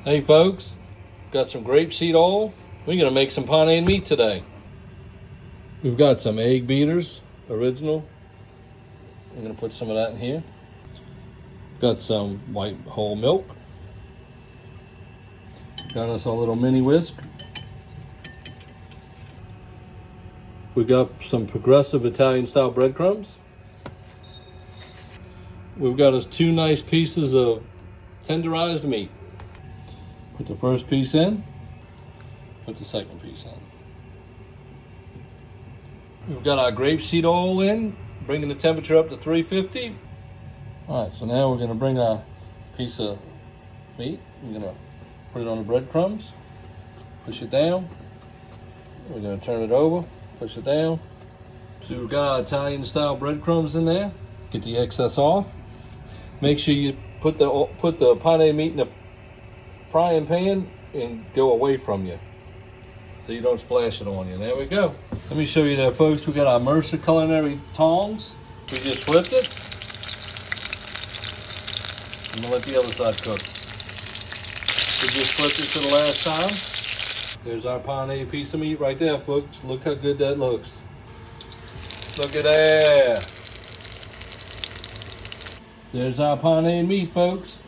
Hey folks, got some grapeseed oil. We're gonna make some paneed meat today. We've got some egg beaters, original. I'm gonna put some of that in here. Got some white whole milk. Got us a little mini whisk. We got some progressive Italian style breadcrumbs. We've got us 2 nice pieces of tenderized meat. Put the first piece in, put the second piece in. We've got our grapeseed oil in, bringing the temperature up to 350. All right, so now we're gonna bring our piece of meat. We're gonna put it on the breadcrumbs, push it down. We're gonna turn it over, push it down. So we've got our Italian style breadcrumbs in there. Get the excess off. Make sure you put the paneed meat in the frying pan and go away from you so you don't splash it on you. There we go. Let me show you that, folks. We got our Mercer culinary tongs. We just flipped it. I'm gonna let the other side cook. We just flipped it to the last time. There's our paneed piece of meat right there, folks. Look how good that looks. Look at that. There's our paneed meat, folks.